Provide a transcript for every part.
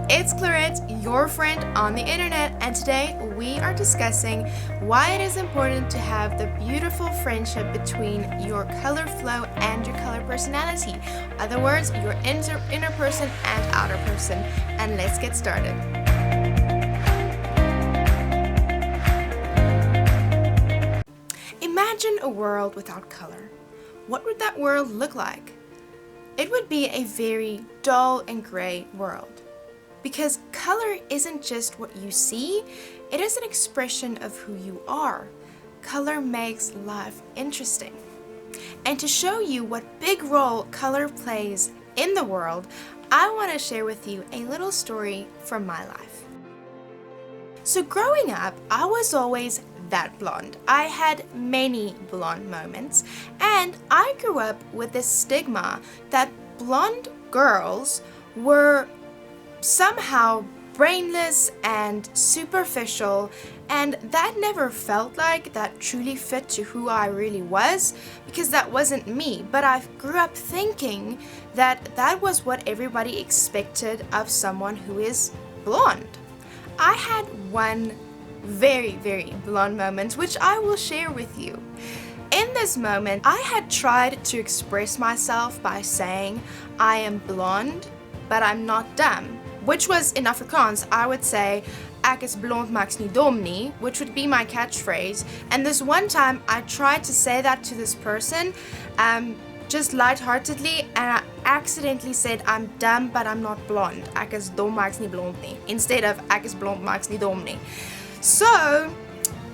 It's Clarette, your friend on the internet, and today we are discussing why it is important to have the beautiful friendship between your color flow and your color personality. In other words, your inner person and outer person. And let's get started. Imagine a world without color. What would that world look like? It would be a very dull and gray world. Because color isn't just what you see, it is an expression of who you are. Color makes life interesting. And to show you what big role color plays in the world, I want to share with you a little story from my life. So growing up, I was always that blonde. I had many blonde moments, and I grew up with this stigma that blonde girls were somehow brainless and superficial, and that never felt like that truly fit to who I really was, because that wasn't me. But I grew up thinking that that was what everybody expected of someone who is blonde. I had one very blonde moment which I will share with you. In this moment, I had tried to express myself by saying I am blonde but I'm not dumb, which was in Afrikaans I would say ek is blond maar ek's nie dom nie, which would be my catchphrase. And this one time I tried to say that to this person just lightheartedly, and I accidentally said I'm dumb but I'm not blonde. Ek is dom maar ek's nie blond nie, instead of ek is blond maar ek's nie dom nie. So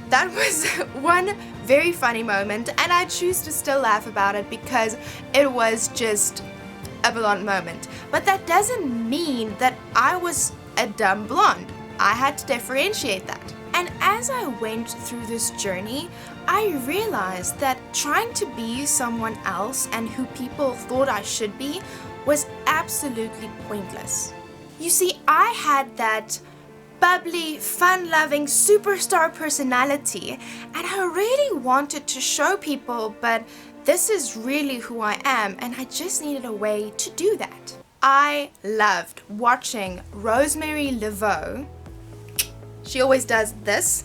that was one very funny moment, and I choose to still laugh about it because it was just a blonde moment. But that doesn't mean that I was a dumb blonde. I had to differentiate that. And as I went through this journey, I realized that trying to be someone else and who people thought I should be was absolutely pointless. You see, I had that bubbly, fun-loving superstar personality, and I really wanted to show people, but this is really who I am, and I just needed a way to do that. I loved watching Rosemary Laveau. She always does this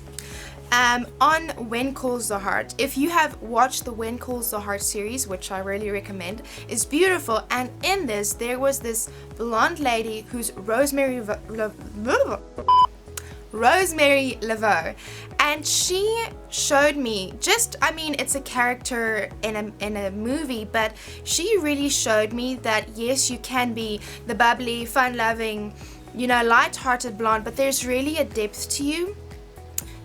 on When Calls the Heart. If you have watched the When Calls the Heart series, which I really recommend, it's beautiful. And in this, there was this blonde lady who's Rosemary Laveau, and she showed me it's a character in a movie, but she really showed me that yes, you can be the bubbly, fun-loving, light-hearted blonde, but there's really a depth to you.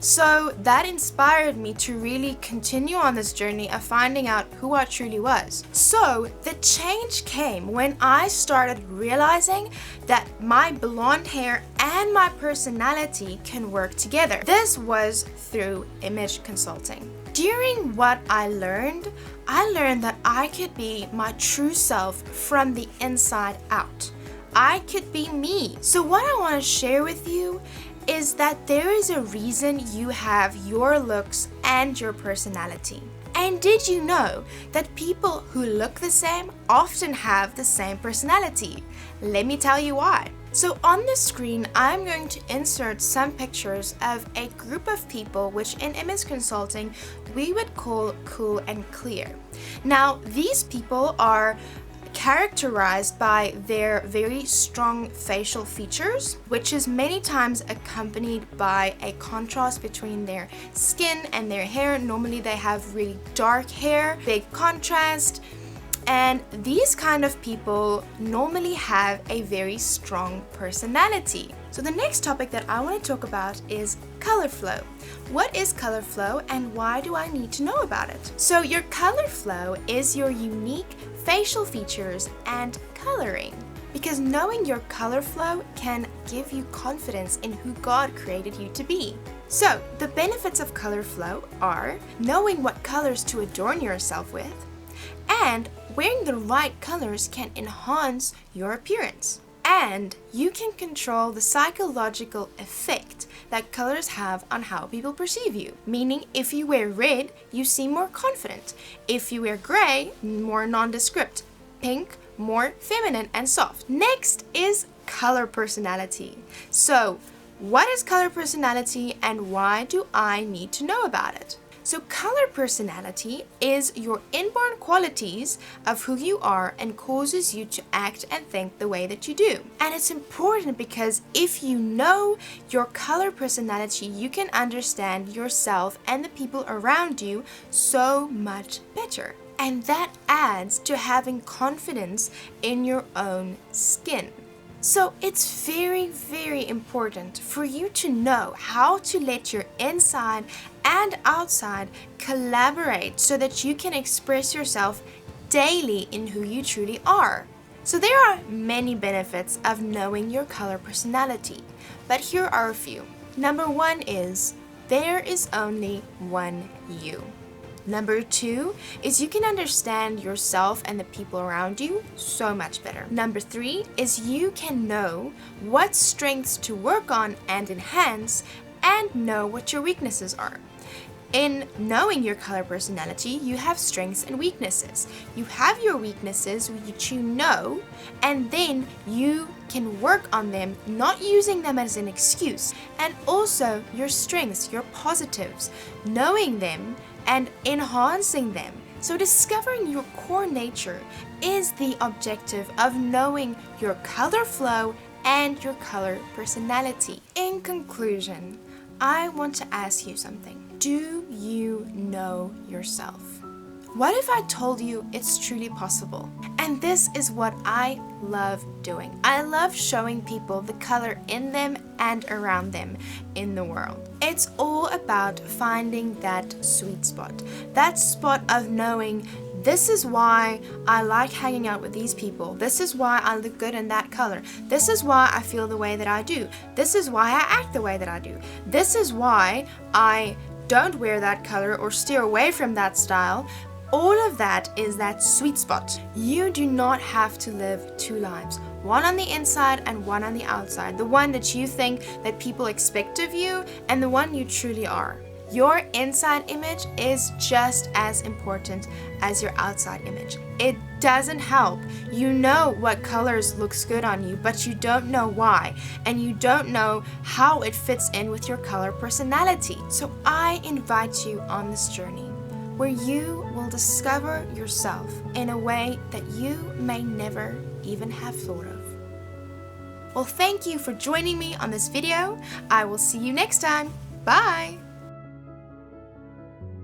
So that inspired me to really continue on this journey of finding out who I truly was. So the change came when I started realizing that my blonde hair and my personality can work together. This was through image consulting. During what I learned that I could be my true self from the inside out. I could be me. So what I want to share with you is that there is a reason you have your looks and your personality. And did you know that people who look the same often have the same personality? Let me tell you why. So on the screen, I'm going to insert some pictures of a group of people which in image consulting we would call cool and clear. Now, these people are characterized by their very strong facial features, which is many times accompanied by a contrast between their skin and their hair. Normally they have really dark hair, big contrast, and these kind of people normally have a very strong personality. So the next topic that I want to talk about is color flow. What is color flow and why do I need to know about it? So your color flow is your unique facial features and coloring, because knowing your color flow can give you confidence in who God created you to be. So the benefits of color flow are knowing what colors to adorn yourself with, and wearing the right colors can enhance your appearance. And you can control the psychological effect that colors have on how people perceive you. Meaning, if you wear red, you seem more confident. If you wear gray, more nondescript. Pink, more feminine and soft. Next is color personality. So, what is color personality and why do I need to know about it? So color personality is your inborn qualities of who you are and causes you to act and think the way that you do. And it's important because if you know your color personality, you can understand yourself and the people around you so much better. And that adds to having confidence in your own skin. So it's very, very important for you to know how to let your inside and outside collaborate so that you can express yourself daily in who you truly are. So there are many benefits of knowing your color personality, but here are a few. Number 1 is there is only one you. Number 2 is you can understand yourself and the people around you so much better. Number 3 is you can know what strengths to work on and enhance and know what your weaknesses are. In knowing your color personality, you have strengths and weaknesses. You have your weaknesses which you know, and then you can work on them, not using them as an excuse. And also your strengths, your positives, knowing them and enhancing them. So discovering your core nature is the objective of knowing your color flow and your color personality. In conclusion, I want to ask you something. Do you know yourself? What if I told you it's truly possible? And this is what I love doing. I love showing people the color in them and around them in the world. It's all about finding that sweet spot. That spot of knowing this is why I like hanging out with these people. This is why I look good in that color. This is why I feel the way that I do. This is why I act the way that I do. This is why I don't wear that color or steer away from that style. All of that is that sweet spot. You do not have to live two lives, one on the inside and one on the outside, the one that you think that people expect of you and the one you truly are. Your inside image is just as important as your outside image. It doesn't help. You know what colors looks good on you, but you don't know why, and you don't know how it fits in with your color personality. So I invite you on this journey where you will discover yourself in a way that you may never even have thought of. Well, thank you for joining me on this video. I will see you next time. Bye!